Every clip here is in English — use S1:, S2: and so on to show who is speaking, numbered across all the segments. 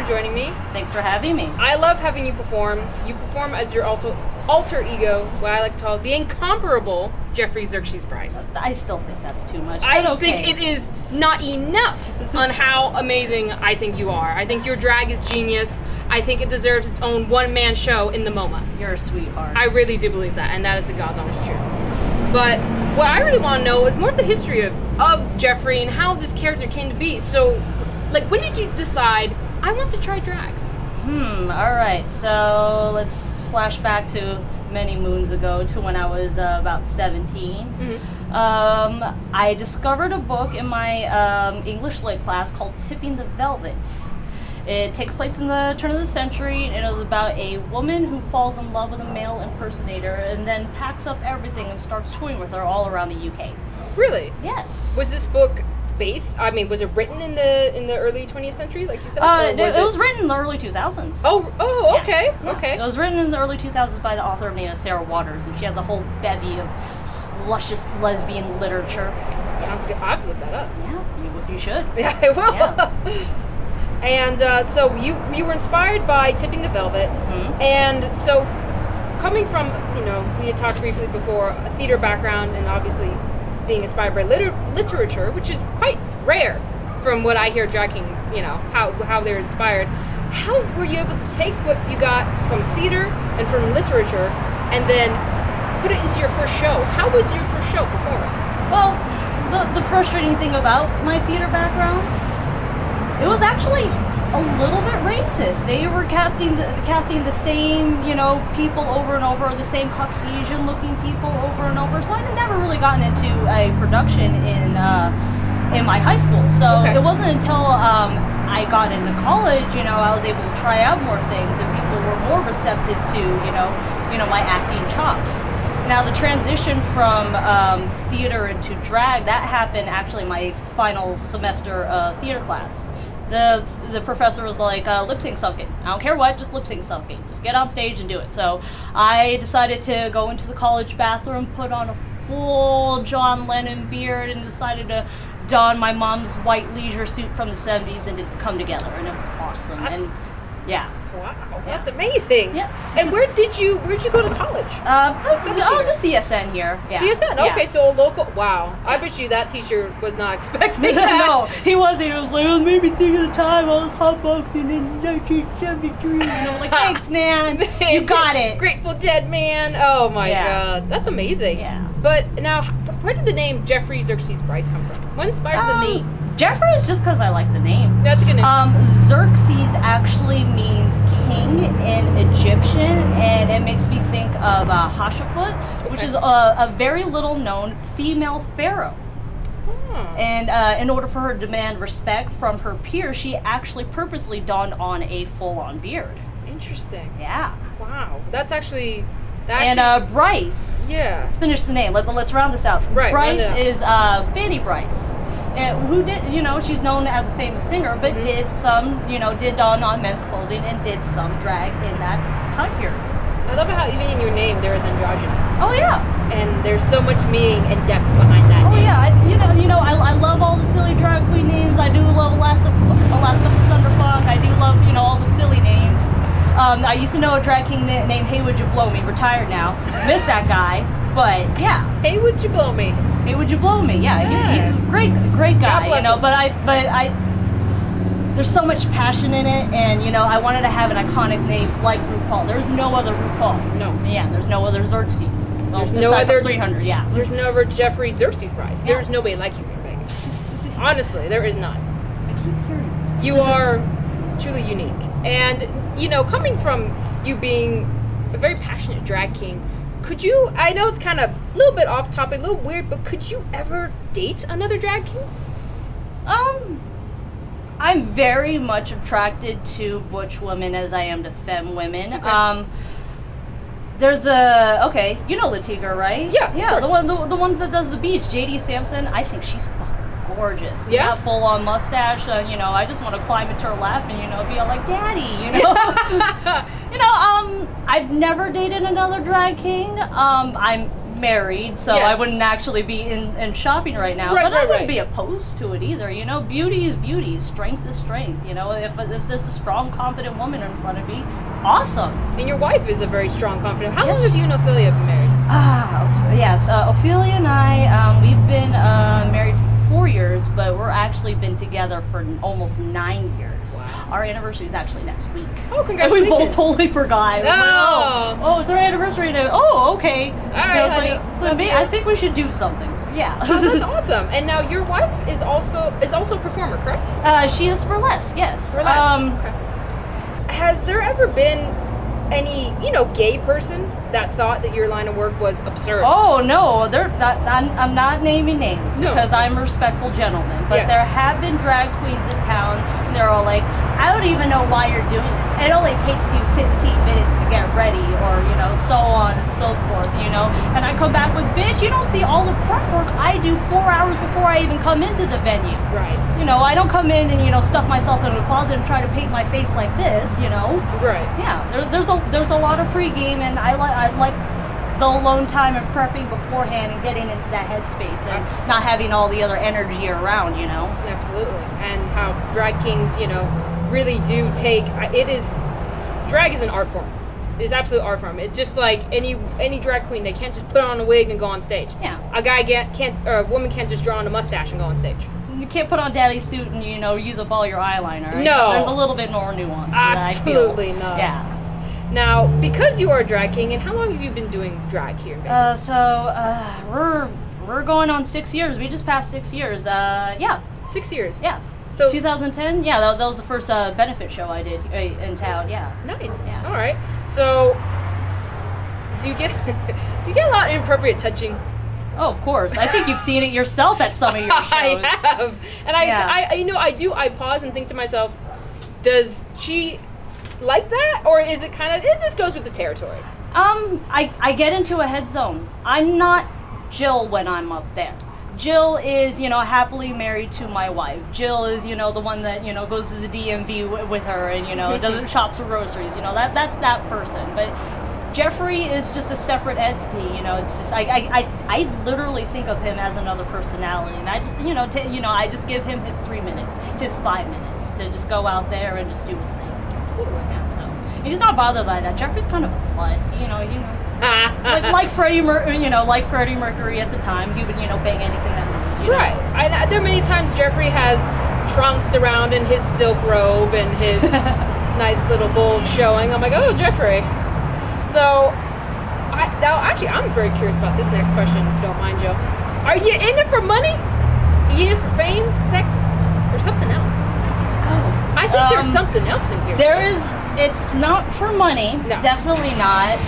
S1: joining me.
S2: Thanks for having me.
S1: I love having you perform. You perform as your alter ego, what I like to call the incomparable Jeffrey Xerxes Brice.
S2: I still think that's too much.
S1: I think it is not enough on how amazing I think you are. I think your drag is genius. I think it deserves its own one-man show in the MoMA.
S2: You're a sweetheart.
S1: I really do believe that, and that is the God's honest truth. But what I really want to know is more of the history of Jeffrey and how this character came to be. So, like, when did you decide, I want to try drag?
S2: Alright, so let's flash back to many moons ago to when I was about 17. I discovered a book in my English lit class called Tipping the Velvet. It takes place in the turn of the century, and it was about a woman who falls in love with a male impersonator and then packs up everything and starts touring with her all around the UK.
S1: Really?
S2: Yes.
S1: Was this book based, I mean, was it written in the early 20th century, like you said?
S2: It was written in the early 2000s.
S1: Oh, okay,
S2: yeah.
S1: okay.
S2: It was written in the early 2000s by the author named Sarah Waters, and she has a whole bevy of luscious lesbian literature.
S1: Sounds good. I have to look that up.
S2: Yeah, you should.
S1: Yeah, I will.
S2: Yeah.
S1: And so you were inspired by Tipping the Velvet, and so coming from, we had talked briefly before, a theater background, and obviously being inspired by literature, which is quite rare from what I hear drag kings, how they're inspired. How were you able to take what you got from theater and from literature and then put it into your first show? How was your first show performing?
S2: Well, the frustrating thing about my theater background, it was actually a little bit racist. They were casting the same, people over and over, the same Caucasian-looking people over and over. So I'd never really gotten into a production in my high school. So It wasn't until I got into college, I was able to try out more things, and people were more receptive to, my acting chops. Now the transition from theater into drag, that happened actually my final semester of theater class. The professor was like, lip sync something. I don't care what, just lip sync something. Just get on stage and do it. So I decided to go into the college bathroom, put on a full John Lennon beard, and decided to don my mom's white leisure suit from the 70s, and it come together, and it was awesome. Yeah.
S1: Wow, that's amazing.
S2: Yes.
S1: And where'd you go to college?
S2: Just CSN here. Yeah.
S1: CSN, okay,
S2: Yeah.
S1: So a local, wow. I bet you that teacher was not expecting that.
S2: No, he wasn't. He was like, it made me think of the time I was hotboxing in 1973. And I'm like, thanks, man. You got it.
S1: Grateful Dead man. Oh my God. That's amazing.
S2: Yeah.
S1: But now, where did the name Jeffrey Xerxes Brice come from? What inspired the name?
S2: Jeffrey is just because I like the name.
S1: That's a good name.
S2: Xerxes actually means king in Egyptian, and it makes me think of Hatshepsut, which is a very little known female pharaoh. And in order for her to demand respect from her peers, she actually purposely donned on a full-on beard.
S1: Interesting.
S2: Yeah.
S1: Wow. That's actually...
S2: And Brice.
S1: Yeah.
S2: Let's finish the name. Let's round this out.
S1: Right.
S2: Brice is Fanny Brice. Who did, she's known as a famous singer, but did don on men's clothing and did some drag in that time period.
S1: I love how even in your name there is androgyny.
S2: Oh yeah.
S1: And there's so much meaning and depth behind that name.
S2: Oh yeah. I love all the silly drag queen names. I do love Alaska Thunderfuck. I do love, all the silly names. I used to know a drag king named Hey Would You Blow Me, retired now. Miss that guy, but yeah.
S1: Hey Would You Blow Me?
S2: Hey, would you blow me? Yeah, he's a great guy, But I, there's so much passion in it, and I wanted to have an iconic name like RuPaul. There's no other RuPaul.
S1: No.
S2: Yeah, there's no other Xerxes. Well,
S1: there's no other
S2: 300. Yeah.
S1: There's no other Jeffrey Xerxes Brice.
S2: Yeah.
S1: There's nobody like you, Megan. Honestly, there is none.
S2: I keep hearing.
S1: You are truly unique, and coming from you being a very passionate drag king. Could you, I know it's kind of a little bit off topic, a little weird, but could you ever date another drag king?
S2: I'm very much attracted to butch women as I am to femme women.
S1: Okay.
S2: There's Latiga, right?
S1: Yeah,
S2: the ones that does the beach, JD Sampson. I think she's fucking gorgeous.
S1: Yeah,
S2: full on mustache. I just want to climb into her lap and be all like, "Daddy," I've never dated another drag king. I'm married, so
S1: Yes.
S2: I wouldn't actually be in shopping right now.
S1: Right,
S2: but I
S1: right,
S2: wouldn't
S1: right.
S2: be opposed to it either. You know, beauty is beauty, strength is strength. You know, if there's a strong, confident woman in front of me, awesome.
S1: And your wife is a very strong, confident. How long
S2: Yes.
S1: have you and Ophelia been married?
S2: Yes. Ophelia and I, we've been married for 4 years, but we're actually been together for almost 9 years.
S1: Wow.
S2: Our anniversary is actually next week.
S1: Oh,
S2: And
S1: congratulations.
S2: we both totally forgot. It was like, oh, it's our anniversary today. Oh, okay.
S1: All right,
S2: I was
S1: honey.
S2: like, so I think we should do something. So, yeah.
S1: Oh, that's awesome. And now your wife is also a performer, correct?
S2: She is burlesque, yes.
S1: Burlesque. Okay. Has there ever been any, gay person that thought that your line of work was absurd?
S2: Oh no, they're not. I'm not naming names
S1: No.
S2: because I'm a respectful gentleman. But
S1: Yes.
S2: there have been drag queens in town, and they're all like, "I don't even know why you're doing this. It only takes you 15 minutes to get ready," or so on and so forth. And I come back with, "Bitch, you don't see all the prep work I do 4 hours before I even come into the venue.
S1: Right.
S2: I don't come in and stuff myself in a closet and try to paint my face like this.
S1: Right.
S2: Yeah, there's a lot of pregame, and I like the alone time and prepping beforehand and getting into that headspace and not having all the other energy around.
S1: Absolutely. And how drag kings, really do take drag is an art form. It's absolute art form. It's just like any drag queen. They can't just put on a wig and go on stage.
S2: Yeah.
S1: A guy can't, or a woman can't just draw on a mustache and go on stage.
S2: You can't put on daddy's suit and use up all your eyeliner. Right?
S1: No.
S2: There's a little bit more nuance. To
S1: Absolutely
S2: that, I feel.
S1: not.
S2: Yeah.
S1: Now, because you are a drag king, and how long have you been doing drag here in Vegas?
S2: We're going on 6 years. We just passed 6 years. Yeah.
S1: 6 years.
S2: Yeah.
S1: So
S2: 2010. Yeah, that was the first benefit show I did in town. Yeah.
S1: nice.
S2: Yeah.
S1: All right. So do you get a lot of inappropriate touching?
S2: Oh, of course. I think you've seen it yourself at some of your shows.
S1: I have, and
S2: Yeah.
S1: I do. I pause and think to myself, does she like that, or is it kind of it just goes with the territory?
S2: I get into a head zone. I'm not Jill when I'm up there. Jill is, happily married to my wife. Jill is, the one that, goes to the DMV with her and, doesn't shops for groceries. That's that person. But Jeffrey is just a separate entity. It's just I literally think of him as another personality, and I just I just give him his 3 minutes, his 5 minutes to just go out there and just do his thing.
S1: Absolutely.
S2: Yeah, so he's not bothered by that. Jeffrey's kind of a slut, like Freddie Mercury at the time. He would bang anything that moved.
S1: Right. There are many times Jeffrey has trounced around in his silk robe and his nice little bulge showing. I'm like, oh, Jeffrey. So, I'm very curious about this next question, if you don't mind, Joe. Are you in it for money? Are you in it for fame, sex, or something else?
S2: Oh.
S1: I think there's something else in here.
S2: There is. It's not for money.
S1: No.
S2: Definitely not.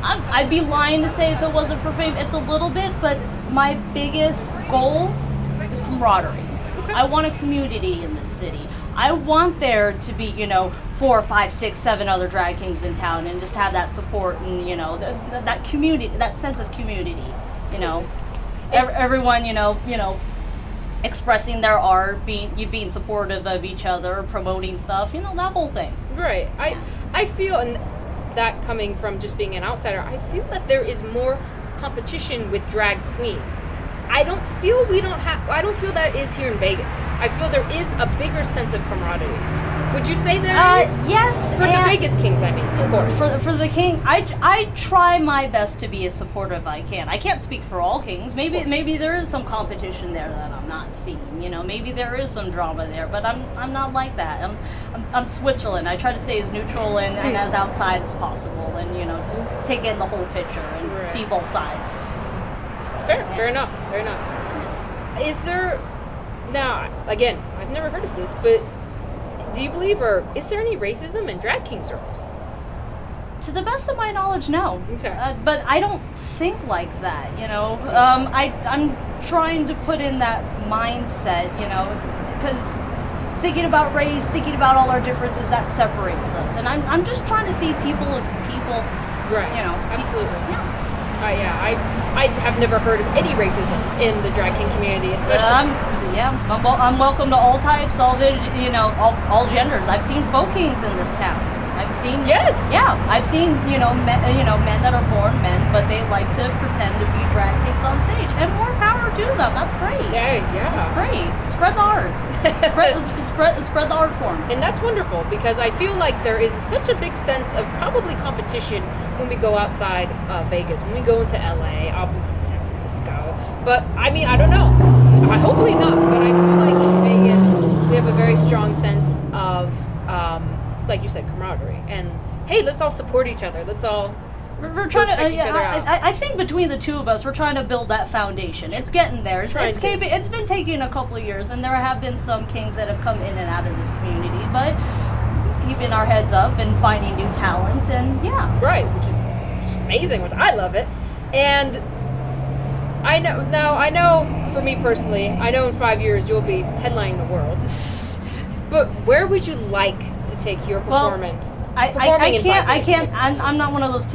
S2: I'd be lying to say if it wasn't for fame. It's a little bit, but my biggest goal is camaraderie.
S1: Okay.
S2: I want a community in this city. I want there to be, 4, 5, 6, 7 other drag kings in town, and just have that support and that community, that sense of community. Everyone, expressing their art, being supportive of each other, promoting stuff, that whole thing.
S1: Right. I feel, and that coming from just being an outsider, I feel that there is more competition with drag queens. I don't feel that is here in Vegas. I feel there is a bigger sense of camaraderie. Would you say there is?
S2: Yes.
S1: For the Vegas Kings, I mean, of course.
S2: For the king, I try my best to be as supportive I can. I can't speak for all kings. Maybe there is some competition there that I'm not seeing. Maybe there is some drama there, but I'm not like that. I'm Switzerland. I try to stay as neutral and as outside as possible, and just take in the whole picture and see both sides.
S1: Fair enough. Is there, now, again, I've never heard of this, but do you believe, or is there any racism in drag king circles?
S2: To the best of my knowledge, no.
S1: Okay.
S2: But I don't think like that, I'm trying to put in that mindset, because thinking about race, thinking about all our differences, that separates us. And I'm just trying to see people as people.
S1: Right. Absolutely.
S2: Yeah.
S1: I have never heard of any racism in the drag king community, especially.
S2: I'm welcome to all types, all genders. I've seen folk kings in this town. I've seen
S1: Yes.
S2: Yeah, I've seen men that are born men, but they like to pretend to be drag kings on stage, and more power to them. That's great.
S1: Yeah.
S2: That's great. Spread the art. spread the art form.
S1: And that's wonderful, because I feel like there is such a big sense of probably competition when we go outside Vegas, when we go into LA, obviously San Francisco. But I mean, I don't know. Hopefully not. But I feel like in Vegas we have a very strong sense of, like you said, camaraderie. And hey, let's all support each other. Let's all.
S2: We're trying to. I think between the two of us, we're trying to build that foundation. It's getting there. It's been taking a couple of years, and there have been some kings that have come in and out of this community, but keeping our heads up and finding new talent, and yeah,
S1: right, which is amazing. Which I love it, and I know. For me personally, I know in 5 years you'll be headlining the world. But where would you like to take your performance?
S2: I can't. I'm not one of those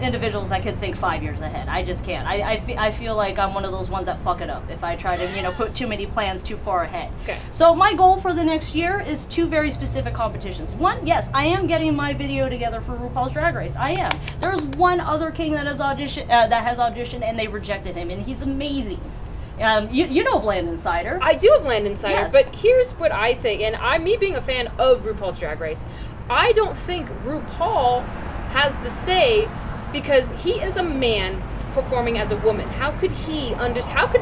S2: individuals that can think 5 years ahead. I just can't. I feel like I'm one of those ones that fuck it up if I try to put too many plans too far ahead.
S1: Okay.
S2: So my goal for the next year is 2 very specific competitions. One, yes, I am getting my video together for RuPaul's Drag Race. I am. There's one other king that has auditioned and they rejected him, and he's amazing. You know Bland Insider.
S1: I do have Land Insider,
S2: Yes.
S1: but here's what I think, and me being a fan of RuPaul's Drag Race, I don't think RuPaul has the say, because he is a man performing as a woman. How could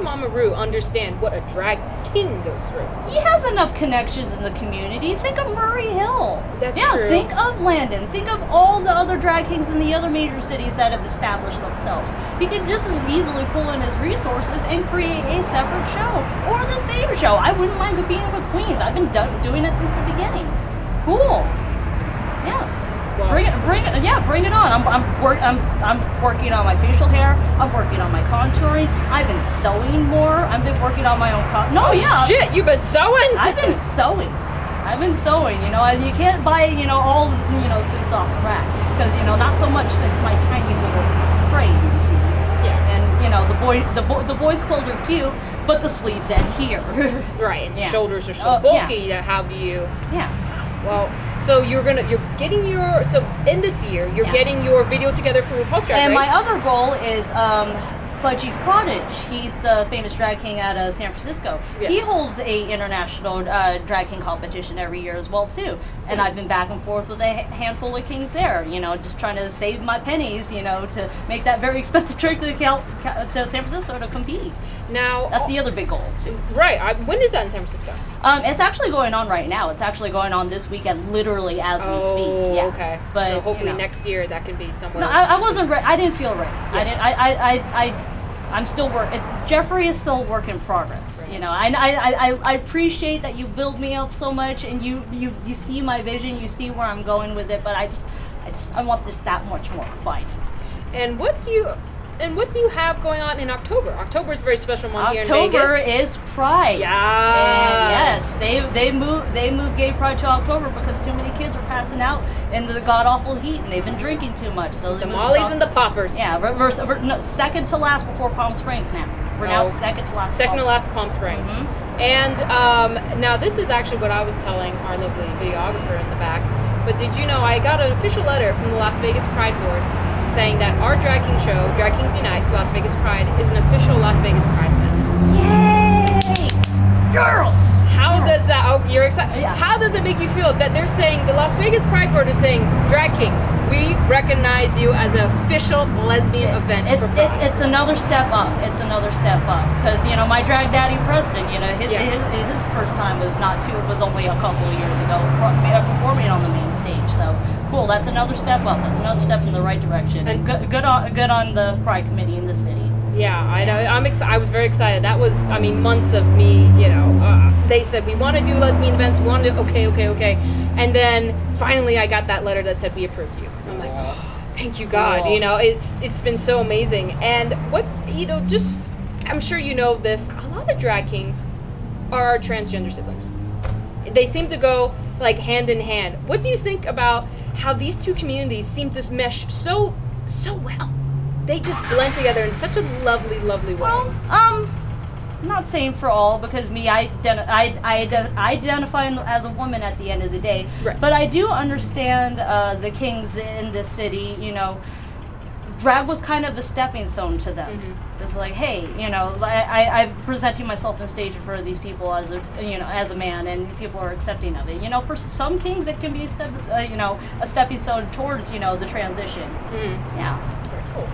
S1: Mama Ru understand what a drag king goes through?
S2: He has enough connections in the community. Think of Murray Hill.
S1: That's
S2: yeah,
S1: true.
S2: Think of Landon. Think of all the other drag kings in the other major cities that have established themselves. He can just as easily pull in his resources and create a separate show or the same show. I wouldn't mind competing with Queens. I've been doing it since the beginning. Cool. Yeah.
S1: Wow.
S2: Bring it on. I'm working on my facial hair. I'm working on my contouring. I've been sewing more. I've been working on my own
S1: Shit, you've been sewing?
S2: I've been sewing. You can't buy, all, suits off the rack. Because, not so much it's my tiny little frame, you see.
S1: Yeah.
S2: And, the boys' clothes are cute, but the sleeves end here.
S1: Right, and
S2: Yeah.
S1: shoulders are so bulky. How do you...
S2: Yeah.
S1: Well, so in this year, you're getting your video together for RuPaul's Drag Race.
S2: And my other goal is Fudgy Frontage. He's the famous drag king out of San Francisco.
S1: Yes.
S2: He holds a international drag king competition every year as well too. And I've been back and forth with a handful of kings there. Just trying to save my pennies. To make that very expensive trip to San Francisco to compete.
S1: Now
S2: That's the other big goal too.
S1: Right. When is that in San Francisco?
S2: It's actually going on right now. It's actually going on this weekend, literally as we speak. Yeah.
S1: Okay.
S2: But
S1: so hopefully next year that can be somewhere.
S2: No, I wasn't ready. I didn't feel ready.
S1: Yeah.
S2: I'm still Jeffrey is still a work in progress.
S1: Right.
S2: I appreciate that you build me up so much and you see my vision, you see where I'm going with it, but I want this that much more fun.
S1: And what do you have going on in October? October is a very special month here in Vegas.
S2: October is Pride.
S1: Yes.
S2: And yes, they moved Gay Pride to October because too many kids were passing out in the god awful heat and they've been drinking too much. So
S1: The Mollies and the Poppers.
S2: Yeah, we're second to last before Palm Springs now. We're now second to last.
S1: Second to last Palm Springs.
S2: Mm-hmm.
S1: And now this is actually what I was telling our lovely videographer in the back. But did you know I got an official letter from the Las Vegas Pride Board saying that our drag king show, Drag Kings Unite for Las Vegas Pride, is an official Las Vegas Pride event.
S2: Yay! Girls!
S1: How does that... Oh, you're excited.
S2: Yeah.
S1: How does it make you feel that they're saying, the Las Vegas Pride Board is saying, Drag Kings, we recognize you as an official lesbian event for Pride.
S2: It's another step up. It's another step up. Because, my drag daddy Preston, his first time was only a couple of years ago, performing on the main stage. So, cool. That's another step up. That's another step in the right direction. And good on the Pride Committee in the city.
S1: Yeah, I know. I was very excited. That was, months of me, they said, we want to do lesbian events. We want to do, okay. And then finally I got that letter that said, we approve you. I'm like, oh, thank you, God.
S2: Cool.
S1: It's been so amazing. And I'm sure you know this, a lot of drag kings are our transgender siblings. They seem to go like hand in hand. What do you think about how these two communities seem to mesh so well? They just blend together in such a lovely, lovely way.
S2: Well, I'm not saying for all, because I identify as a woman at the end of the day.
S1: Right.
S2: But I do understand the kings in this city. You know, drag was kind of a stepping stone to them. It's like, hey, you know, I'm presenting myself on stage in front of these people as a man, and people are accepting of it. You know, for some kings, it can be a stepping stone towards, the transition. Yeah.
S1: Very cool.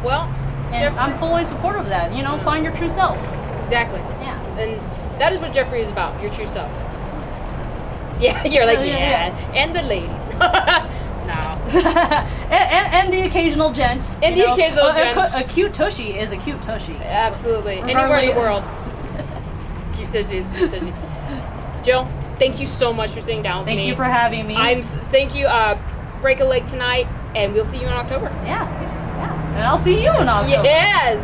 S1: Well,
S2: and
S1: Jeffrey,
S2: I'm fully supportive of that. Find your true self.
S1: Exactly.
S2: Yeah.
S1: And that is what Jeffrey is about. Your true self. Yeah. You're like, yeah. And the ladies. No.
S2: and the occasional gent.
S1: And the occasional gent.
S2: A cute tushy is a cute tushy.
S1: Absolutely. Anywhere in the world. Cute tushy is cute tushy. Jill, thank you so much for sitting down with me.
S2: Thank you for having me.
S1: Thank you. Break a leg tonight, and we'll see you in October.
S2: Yeah. And I'll see you in October.
S1: Yes.